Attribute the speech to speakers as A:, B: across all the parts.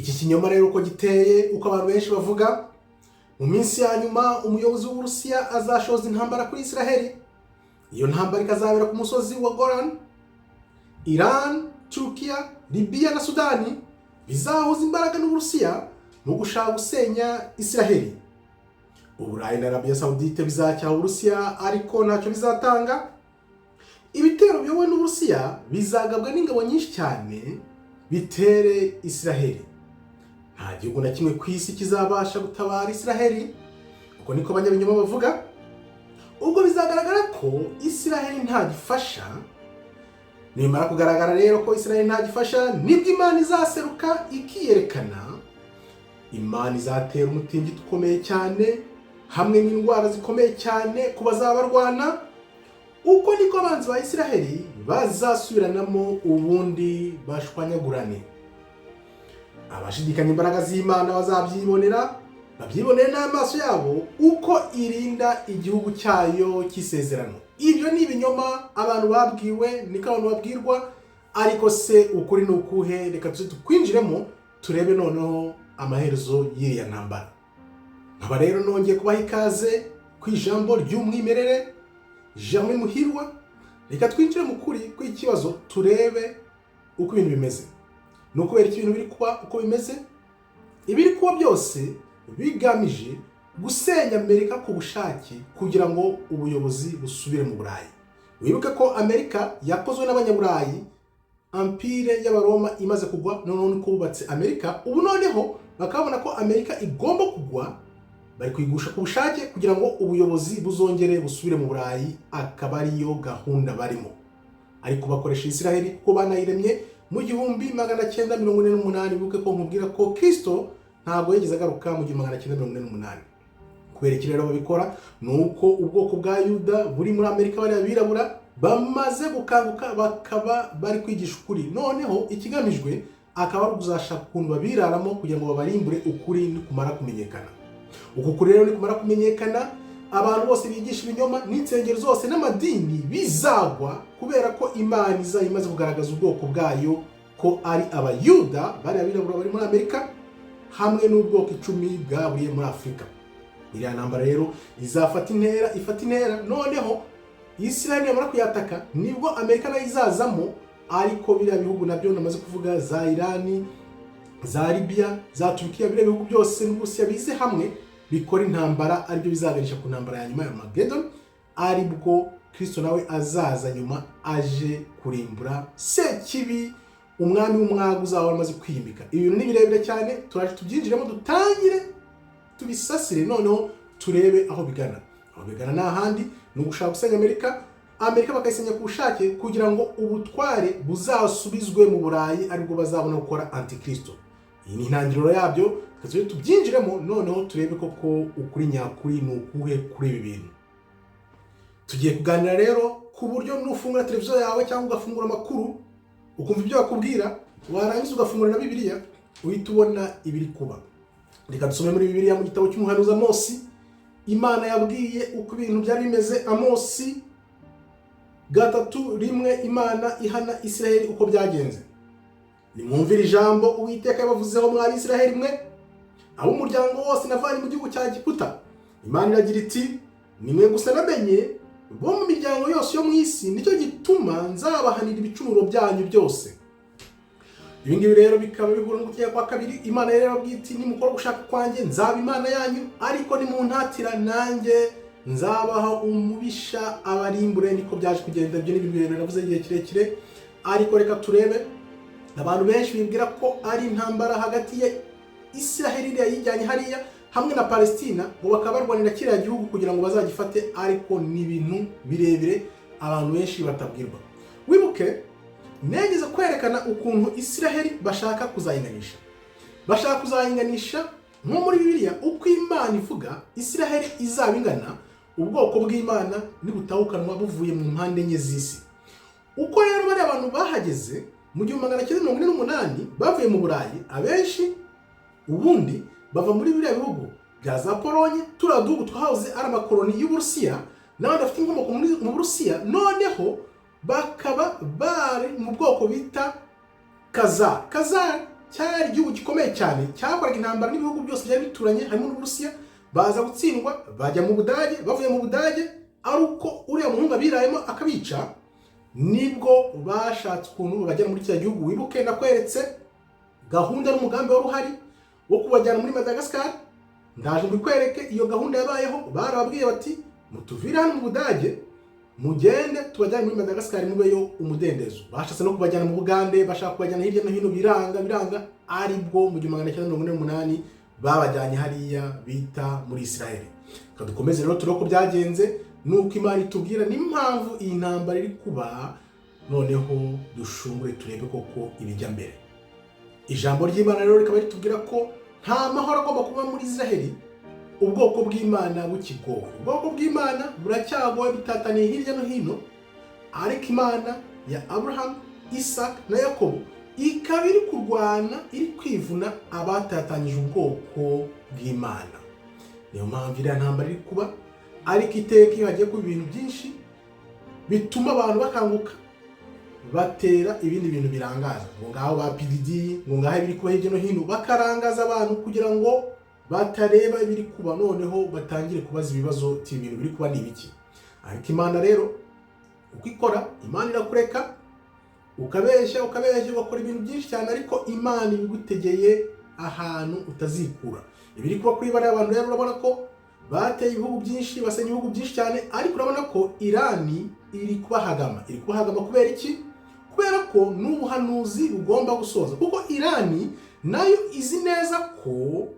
A: iki kinyoma rero uko giteye, uko abantu benshi bavuga, mu minsi ya nyuma umuyobozi w'Uburusiya azashoza intambara kuri Israel. Iyo ntambara ikazabera ku musozi wa Golan. Iran, Turkiya, Libya na Sudani bizahuza imbaraga n'Uburusiya mu gushaka gusenya Israel. Uburayi na Arabia Saudite bizacyaha Uburusiya ariko ntacyo bizatanga. Ibitero biyobowe n'Uburusiya bizagabwa n'ingabo nyinshi cyane bitere Israel. Nta gihugu na kimwe ku isi kizabasha gutabara Israel, uko niko abanyabinyoma bavuga. Ubwo bizagaragara ko Israel nta gifasha. Nimara kugaragara rero ko Israel nta gifasha, nibwo Imana izaseruka ikiyerekana. Imana izatera umutingito ukomeye cyane hamwe n'indwara zikomeye cyane ku bazabarwana. Uko niko abanzi ba Israel bazasubiranamo ubundi bashwanyagurane. Abashidikanya imbaraga z'Imana bazabyibonera, babyibonere n'amaso yabo uko irinda igihugu cyayo cy'isezerano. Ibyo ni ibinyoma abantu babwiwe, niko abantu babwirwa, ariko se ukuri ni ukuhe? Reka tukwinjiremo turebe noneho amaherezo y'iriya ntambara. Nkaba rero nongeye kubaha ikaze ku ijambo ry'umwimerere, Germain Muhirwa. Reka twinjire mu kuri kw'ikibazo, turebe uko ibintu bimeze. Ni ukubera iki ibintu biri kuba uko bimeze? Ibiri kuba byose bigamije gusenya Amerika ku bushake kugira ngo ubuyobozi busubire mu Burayi. Wibuke ko Amerika yakozwe n'abanyaburayi, Empire y'Abaroma imaze kugwa, none ko bubatse Amerika. Ubu noneho bakabona ko Amerika igomba kugwa, bari kwigusha ku bushake kugira ngo ubuyobozi buzongere busubire mu Burayi, akaba ariyo gahunda barimo. Ariko bakoresha Israel kuko banayiremye mu 1948. Wibuke ko nkubwira ko Kristo ntabwo yigeze agaruka mu 1948. Kubera iki rero babikora? Nuko ubwoko bwa Yuda buri muri Amerika bari abirabura bamaze gukanguka, bakaba bari kwigisha ukuri. Noneho ikigamijwe akaba ari kuzashaka ukuntu babiraramo kugira ngo babarimbure ukuri nikumara kumenyekana. Uko kuri rero nikumara kumenyekana, abantu bose bigisha ibinyoma n'insengero zose n'amadini bizagwa, kubera ko Imana imaze kugaragaza ubwoko bwayo ko ari abayuda bari abirabura bari muri Amerika hamwe n'ubwoko 10 bwaburiye muri Afurika. Iriya ntambara rero izafata intera. Noneho Israel yamara kuyataka, nibwo Amerika nayo izazamo. Ariko biriya bihugu nabyo namaze kuvuga, za Iran, za Libya, za Turkiya, biriya bihugu byose n'Uburusiya bize hamwe bikora intambara, aribyo bizaganisha ku ntambara ya nyuma ya Armageddon, aribwo Kristo nawe azaza nyuma aje kurimbura Sekibi, umwami w'umwaga uzaba amaze kwimika. Ibintu ni birebire cyane, turaje tubyinjiremo dutangire tubisasire, noneho turebe aho bigana. Aho bigana n'ahandi ni ugushaka gusenya Amerika bakayisenya ku bushake kugira ngo ubutware buzasubizwe mu Burayi, aribwo bazabona gukora antikristo. Iyi ni intangiriro yabyo, tujye tubyinjiremo noneho turebe koko ukuri nyakuri ni ukuhe kuri ibi bintu. Tugiye kuganira rero ku buryo nufungura televiziyo yawe cyangwa ugafungura amakuru ukumva ibyo bakubwira, warangiza ugafungura na Bibiliya uhita ubona ibiri kuba. Reka dusome muri Bibiliya mu gitabo cy'umuhanuzi Amosi. Imana yabwiye uko ibintu byari bimeze. Amosi 3:1, Imana ihana Israel uko byagenze. Nimwumvire ijambo Uwiteka yabavuzeho mwa Israel mwe, abo umuryango wose navanye mu gihugu cya Egiputa. Imana iragira iti, nimwe gusa namenye bo mu miryango yose yo mu isi, nicyo gituma nzabahanira ibicumuro byanyu byose. Ibi ngibi rero bikaba bihura n'ugutya kwa kabiri. Imana rero yababwiye iti, nimukora gushaka kwanjye nzaba Imana yanyu, ariko nimuntatira nanjye nzabaha umubisha abarimbure. Niko byaje kugenda. Ibyo ni ibintu birebire navuze igihe kirekire, ariko reka turebe. Abantu benshi bibwira ko ari intambara hagati ya Israel yijyanye hariya hamwe na Palestina, ngo bakaba barwanira kiriya gihugu kugira ngo bazagifate, ariko ni ibintu birebire abantu benshi batabwirwa. Wibuke negeze kwerekana ukuntu Israel bashaka kuzayinganisha. Bashaka kuzayinganisha nko muri Bibiliya uko Imana ivuga Israel izabingana, ubwoko bw'Imana nibutahukanwa buvuye mu mpande enye z'isi. Uko rero bari abantu bahageze mu 1948 bavuye mu Burayi, abenshi ubundi bava muri biriya bihugu bya za Polonye, turiya duhugu twahoze ari amakoloni y'Uburusiya n'abandi bafite inkomoko mu Burusiya. Noneho bakaba bari mu bwoko bita Kazar. Kazar cyari igihugu gikomeye cyane cyakoraga intambara n'ibihugu byose byari bituranye harimo n'Uburusiya, baza gutsindwa bajya mu Budage, bavuye mu Budage ari uko uriya muhungu abirayemo akabica, nibwo bashatse ukuntu bajya muri cya gihugu. Wibuke nakweretse gahunda n'umugambi wari uhari wo kubajyana muri Madagascar, ndaje mbikwereke iyo gahunda yabayeho. Barababwiye bati mutuvire hano mu Budage mugende tubajyane muri Madagascar mubeyo umudendezo. Bashatse no kubajyana mu Bugande, bashaka kubajyana hirya no hino, biranga aribwo mu 1948 babajyanye hariya bita muri Israeli. Kadukomeze rero turoko byagenze nuko Imana itubwira n'impamvu iyi ntambara iri kuba, noneho dushungure turebe koko ibijya mbere. Ijambo ry'Imana rero rikaba ritubwira ko nta mahoro agomba kuba muri Israeli, ubwoko bw'Imana bukigowe. Ubwoko bw'Imana buracyagowe, bitataniye hirya no hino, ariko Imana ya Abraham, Isaac na Yakobo ikaba iri kurwana, iri kwivuna abatatanyije ubwoko bw'Imana. Niyo mpamvu iriya ntambara iri kuba, ariko iteka iyo hagiye kuba ibintu byinshi bituma abantu bakanguka, batera ibindi bintu birangaza, ngo ngaho ba PDD, ngo ngaho ibiri kuba hirya no hino, bakarangaza abantu kugira ngo batareba ibiri kuba, noneho batangire kubaza ibibazo ibintu biri kuba n'ibiki. Ariko Imana rero uko ikora, Imana irakureka ukabeshya ugakora ibintu byinshi cyane, ariko Imana ibigutegeye ahantu utazikura. Ibiri kuba kuri bariya abantu rero urabona ko bateye ibihugu byinshi, basenya ibihugu byinshi cyane, ariko urabona ko Irani iri kubahagama. Iri kubahagama kubera iki? Kubera ko n'ubuhanuzi bugomba gusoza, kuko Irani nayo izi neza ko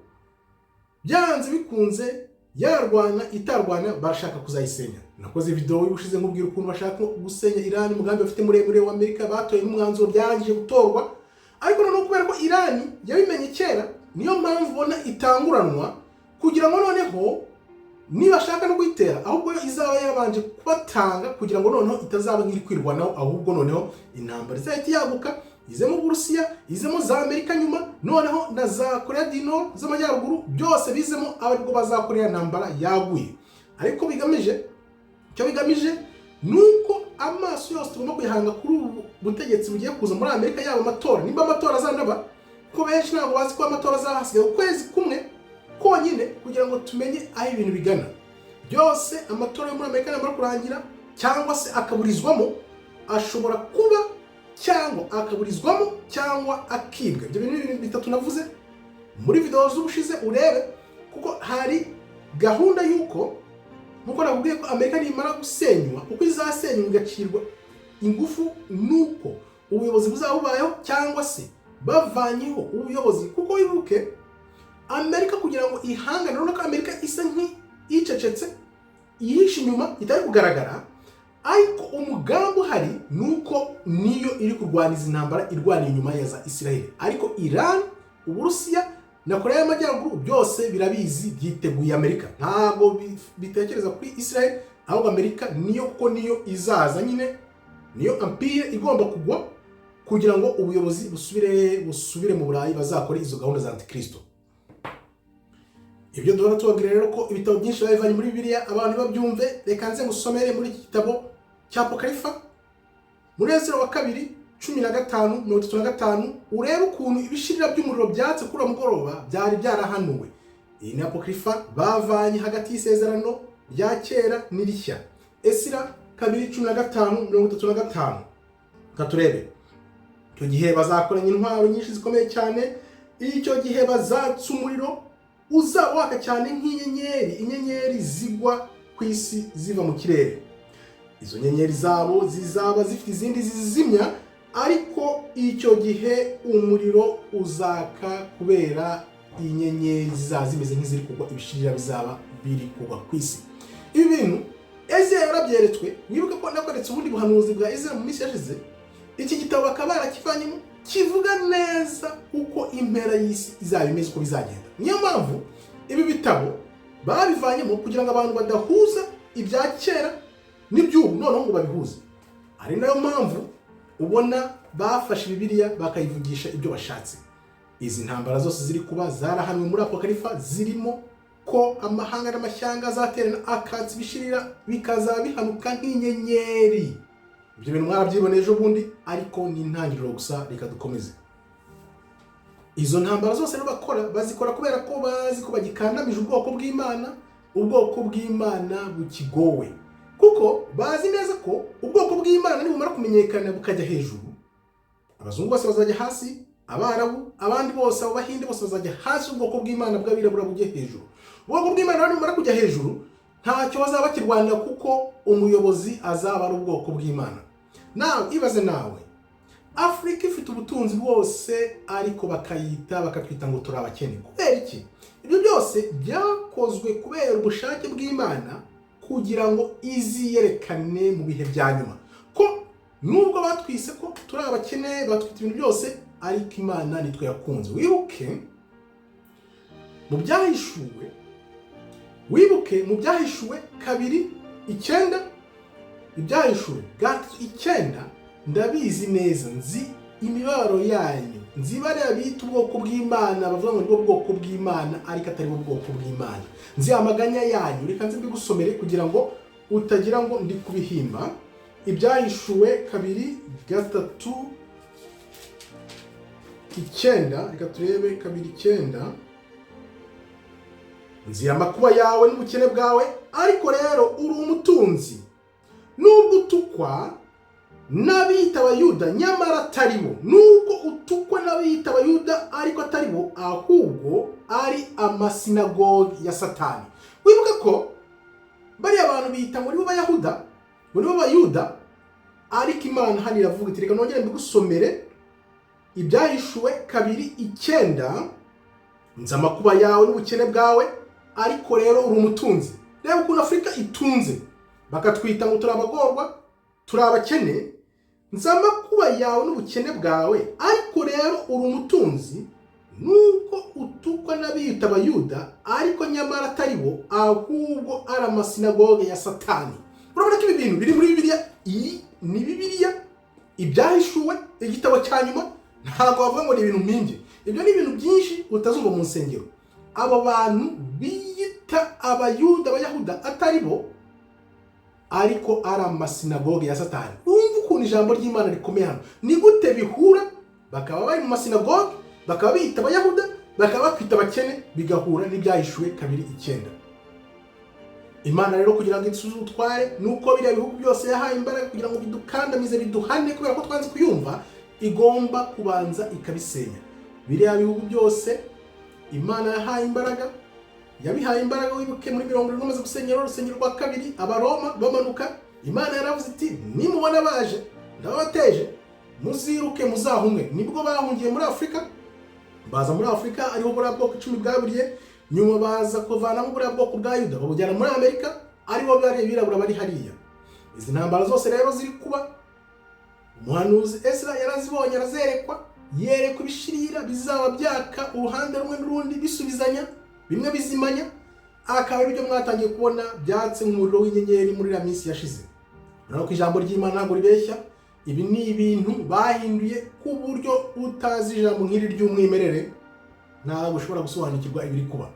A: byanze bikunze yarwana itarwana barashaka kuzayisenya. Nakoze video y'ubushize nkubwira ukuntu bashaka gusenya Irani, umugambi bafite muremure wa Amerika, batoye n'umwanzuro byarangije gutorwa. Ariko noneho kubera ko Irani yabimenye kera, niyo mpamvu ubona itanguranwa, kugira ngo noneho nibashaka no kwitera ahubwo izaba yabanje kubatanga, kugira ngo noneho itazaba nk'iri kwirwanaho, ahubwo noneho intambara izahita yaguka, izemo Burusiya, izemo za Amerika, nyuma noneho na za Korea du Nord z'amajyaruguru, byose bizemo abariko bazakorera intambara yaguye. Ariko bigamije nuko amaso yose tugomba kwihanga kuri ubu butegetsi bugiye kuza muri Amerika, yaba amatora, nimba amatora azanaba, ko benshi ntabwo bazi ko amatora azahasigaye ukwezi kumwe konyine kugira ngo tumenye aho ibintu bigana. Byose amatora yo muri Amerika namara kurangira cyangwa se akaburizwamo, ashobora kuba cyangwa akaburizwamo cyangwa akibwa. Ibyo bintu bitatu navuze muri video z'ubushize urebe, kuko hari gahunda yuko nkuko nakubwiye ko Amerika nimara gusenywa, uko izasenywa igacirwa ingufu, nuko ubuyobozi buzabubayeho cyangwa se bavanyeho ubuyobozi. Kuko wibuke Amerika kugira ngo ihangane, urabona ko Amerika isa nk'icecetse, yihishe inyuma, itari kugaragara, ariko umugambi uhari nuko niyo iri kurwaniza intambara, irwaniye inyuma ya za Israel. Ariko Iran, Uburusiya na Korea y'Amajyaruguru byose birabizi, byiteguye Amerika. Ntabwo bitekereza kuri Israel, ahubwo Amerika niyo, kuko niyo izaza nyine, niyo empire igomba kugwa kugira ngo ubuyobozi busubire mu Burayi, bazakore izo gahunda za Antikristo. Ibyo duhora tubabwira rero ko ibitabo byinshi babivanye muri Bibiliya, abantu babyumve. Reka nze musomere muri iki gitabo cya Apokalifa muri Ezra wa 2:15-35, urebe ukuntu ibishirira by'umuriro byatse kuri uwo mugoroba byari byarahanuwe. Iyi ni Apokalifa bavanye hagati y'isezerano rya kera n'irishya. Ezra 2:15-35. Katurebe. Icyo gihe bazakoranya intwaro nyinshi zikomeye cyane, icyo gihe bazatsa umuriro uzawaka cyane inyenyeri zigwa ku isi ziva mu kirere. Izo nyenyeri zabo zizaba zifite izindi zizimya, ariko icyo gihe umuriro uzaka kubera inyenyeri zimeze nk'iziri kugwa, ibishirira bizaba biri kugwa ku isi. Ibi bintu Ezra yarabyeretswe. Wibuke ko nakweretse ubundi buhanuzi bwa Ezra mu minsi yashize. Iki gitabo bakaba barakivanyemo, kivuga neza uko impera y'isi izaba imeze, uko bizagenda. Niyo mpamvu ibi bitabo babivanyemo kugira ngo abantu badahuza ibya kera n'iby'ubu, noneho ngo babihuze. Ari nayo mpamvu ubona bafashe Bibiliya bakayivugisha ibyo bashatse. Izi ntambara zose ziri kuba zarahanwe muri Apokalifa, zirimo ko amahanga n'amashyanga azaterana akatsi ibishirira bikaza bihanuka nk'inyenyeri. Ibyo bintu mwarabyiboneye ejo bundi, ariko ni intangiriro gusa. Reka dukomeze. izo ntambara zose rero bakora bazikora kubera ko bazi ko bagikandamije ubwoko bw'Imana bukigowe, kuko bazi neza ko ubwoko bw'Imana nibumara kumenyekana bukajya hejuru, abazungu bose bazajya hasi, Abarabu, abandi bose, abahinde bose bazajya hasi, ubwoko bw'Imana bw'abirabura bujye hejuru. Ubwoko bw'Imana nibumara kujya hejuru, ntacyo bazaba bakirwanira kuko umuyobozi azaba ari ubwoko bw'Imana. Nawe ibaze nawe, Afrika ifite ubutunzi bwose ariko bakatwita ngo turi abakene. Kubera iki? Ibyo byose byakozwe kubera ubushake bw'Imana kugira ngo iziyerekane mu bihe bya nyuma. Ko nubwo batwise ko turi abakene, batwita ibintu byose, ariko Imana nitwe yakunze. Wibuke mu byahishuwe 2:9, ibyahishuwe 9, ndabizi neza, nzi imibabaro yanyu, nzi bariya bita ubwoko bw'Imana bavuga ngo nibwo bwoko bw'Imana ariko atari bwo bwoko bw'Imana, nzi amaganya yanyu. Reka nzi mbigusomere kugira ngo utagira ngo ndi kubihimba. Ibyahishuwe 2:3-9, reka turebe 2:9. Nzi amakuba yawe n'ubukene bwawe, ariko rero uri umutunzi. Nubwo utukwa n'abiyita Abayuda nyamara atari bo, nubwo utukwa n'abiyita Abayuda ariko atari bo, ahubwo ari amasinagogi ya Satani. Wibuke ko bari abantu bita ngo nibo Bayahudi, ngo nibo Bayuda, ariko Imana hano iravuga iti reka nongere mbigusomere. Ibyahishuwe 2:9, nzi amakuba yawe n'ubukene bwawe, ariko rero uri umutunzi. Reba ukuntu Afrika itunze, bakatwita ngo turi abagorwa, turi abakene. Nzi amakuba yawe n'ubukene bwawe, ariko rero uri umutunzi. Nuko utukwa n'abiyita Abayuda ariko nyamara atari bo, ahubwo ari amasinagoge ya Satani. Urabona ko ibi bintu biri muri Bibiliya. Iyi ni Bibiliya, ibyahishuwe, igitabo cya nyuma. Ntabwo bavuga ngo ni ibintu mpimbye. Ibyo ni ibintu byinshi utazumva mu nsengero. Abo bantu biyita Abayuda, Abayahuda atari bo, ariko ari amasinagoge ya Satani. Urumva ukuntu ijambo ry'Imana rikomeye hano. Ni gute bihura? Bakaba bari mu masinagoge, bakaba biyita Abayahuda, bakaba bakwita abakene, bigahura n'ibyahishuwe 2:9. Imana rero kugira ngo idusuzutware, nuko biriya bihugu byose yahaye imbaraga kugira ngo bidukandamize, biduhane kubera ko twanze kuyumva, igomba kubanza ikabisenya. Biriya bihugu byose Imana yahaye imbaraga, yabihaye imbaraga. Wibuke muri 70 bamaze gusenyera urusengero rwa kabiri, Abaroma bamanuka, Imana yaravuze iti nimubona baje ndabateje, muziruke muzahumwe. Nibwo bahungiye muri Afrika, baza muri Afrika ariho buriya bwoko 10 bwaburiye, nyuma baza kuvanamo buriya bwoko bwa Yuda babujyana muri Amerika, aribo bari birabura bari hariya. Izi ntambara zose rero ziri kuba, umuhanuzi Ezra yarazibonye, arazerekwa, yerekwa ibishirira bizaba byaka uruhande rumwe n'urundi bisubizanya, bimwe bizimanya. Akaba ari byo mwatangiye kubona byatse nk'umuriro w'inyenyeri muri la minsi yashize. Urabona ko ijambo ry'Imana ntabwo ribeshya. Ibi ni ibintu bahinduye ku buryo utazi ijambo nk'iri ry'umwimerere ntabwo ushobora gusobanukirwa ibiri kuba.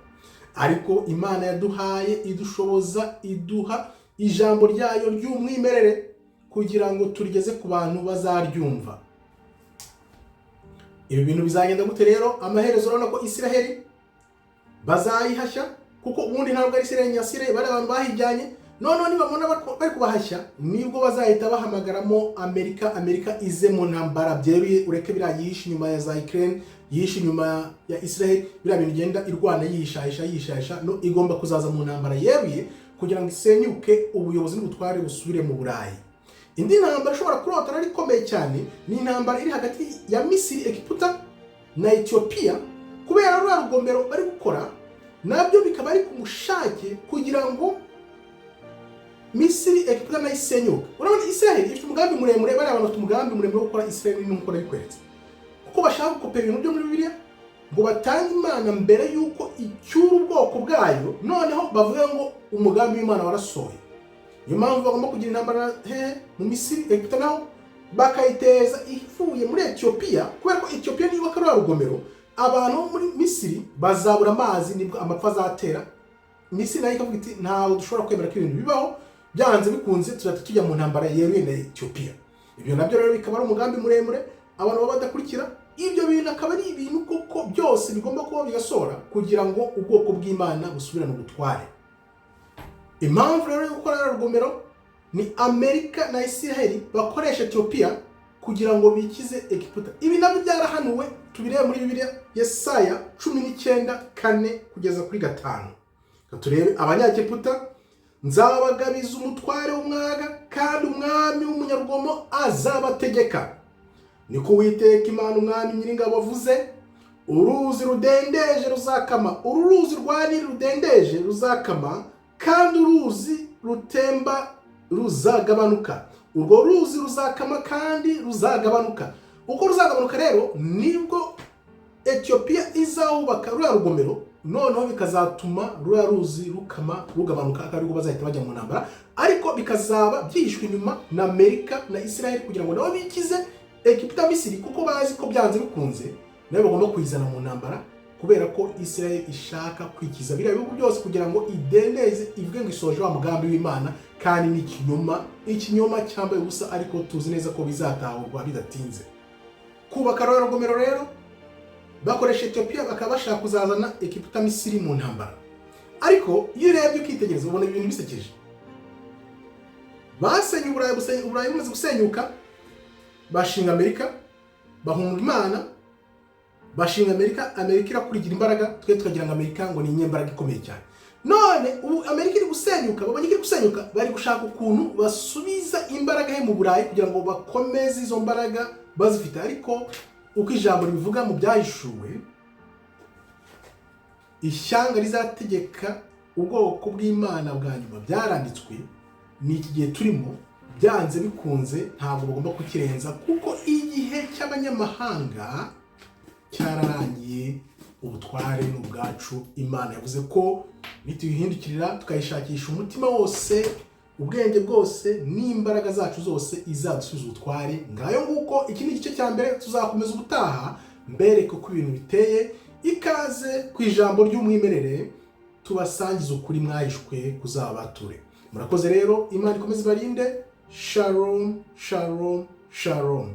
A: Ariko Imana yaduhaye, idushoboza, iduha ijambo ryayo ry'umwimerere kugira ngo turigeze ku bantu bazaryumva. Ibi bintu bizagenda gute rero? Amaherezo urabona ko Isiraheli bazayihashya, kuko ubundi ntabwo ari Isiraheli nyasire, bari abantu bahijyanye. None nibabona bari kubahashya, nibwo bazahita bahamagaramo Amerika ize mu ntambara byeruye. Ureke biriya yihishe inyuma ya za Ukraine, yihishe inyuma ya Israel, biriya bintu igenda irwana yishahisha, no igomba kuzaza mu ntambara yeruye kugira ngo isenyuke, ubuyobozi n'ubutware busubire mu Burayi. Indi ntambara ishobora kurota ari ikomeye cyane ni intambara iri hagati ya Misiri, Egiputa na Ethiopia, kubera rwa rugombero bari gukora, nabyo bikaba ari ku mushake kugira ngo Misiri, Egiputa na isenyuke. Urabona Israel ifite umugambi muremure, bari abantu bafite umugambi muremure wo gukora Israel n'uko nabikweretse, kuko bashaka gukopera ibintu byo muri Bibiliya ngo batange Imana mbere yuko icyura ubwoko bwayo, noneho bavuga ngo umugambi w'Imana warasohoye. Niyo mpamvu bagomba kugira intambara mu Misiri, Egiputa naho bakayiteza ifuye muri Ethiopia, kubera ko Ethiopia niba kari rugomero, abantu muri Misiri bazabura amazi, nibwo amapfa azatera. Misiri nayo ikavuga iti ntawe dushobora kwemera ko ibintu bibaho, byanze bikunze tujya mu ntambara yeruye na Ethiopia. Ibyo nabyo rero bikaba ari umugambi muremure abantu baba badakurikira, ibyo bintu akaba ari ibintu koko byose bigomba kuba bigasora kugira ngo ubwoko bw'Imana busubirane ubutware. Impamvu rero yo gukora urugomero ni Amerika na Isiraheli bakoresha Ethiopia kugira ngo bikize Egiputa. Ibi nabyo byarahanuwe, tubirebe muri Bibiliya Yesaya 19:4 kugeza kuri 5. Turebe abanyagiputa, nzabagabiza umutware w'umwaga kandi umwami w'umunyarugomo azabategeka. Niko Uwiteka Imana umwami Nyiringabo avuze, uruzi rudendeje ruzakama, uruzi rwa Nili rudendeje ruzakama, kandi uruzi rutemba ruzagabanuka. Urwo ruzi ruzakama kandi ruzagabanuka. Uko ruzagabanuka rero nibwo Ethiopia izawubaka ruriya rugomero, noneho bikazatuma ruriya ruzi rukama rugabanuka, akaba ariko bazahita bajya mu ntambara, ariko bikazaba byishwe inyuma na Amerika na Israel kugira ngo nabo bikize Egiputa Misiri, kuko bazi ko byanze bikunze nabo bagomba kuyizana mu ntambara, kubera ko Israel ishaka kwikiza biriya bihugu byose kugira ngo idendeze ivuge ngo isoje wa mugambi w'Imana, kandi ni ikinyoma cyambaye ubusa, ariko tuzi neza ko bizatahurwa bidatinze. Kubaka ruriya rugomero rero bakoresha Ethiopia, bakaba bashaka kuzazana Egiputa Misiri mu ntambara. Ariko iyo urebye ukitegereza ubona ibintu bisekeje. Basenye Uburayi bumaze gusenyuka, bashinga Amerika, bahunga Imana, bashinga Amerika irakurigira imbaraga, twe tukagira ngo Amerika ngo ni inyembaraga ikomeye cyane. None ubu Amerika iri gusenyuka, babonye iri gusenyuka, bari gushaka ukuntu basubiza imbaraga he mu Burayi kugira ngo bakomeze izo mbaraga bazifite. Ariko uko ijambo ribivuga mu byahishuwe, ishyanga rizategeka ubwoko bw'Imana bwa nyuma byaranditswe, ni iki gihe turimo, byanze bikunze ntabwo bagomba kukirenza, kuko igihe cy'abanyamahanga cyararangiye, ubutware n'ubwacu. Imana yavuze ko nituyihindukirira tukayishakisha umutima wose, ubwenge bwose n'imbaraga zacu zose, izadusubiza ubutware. Ngayo nguko, iki ni igice cya mbere, tuzakomeza ubutaha mbereke uko ibintu biteye. Ikaze ku ijambo ry'umwimerere, tubasangiza ukuri mwahishwe kuzabature. Murakoze rero, Imana ikomeze ibarinde. Shalom, shalom, shalom.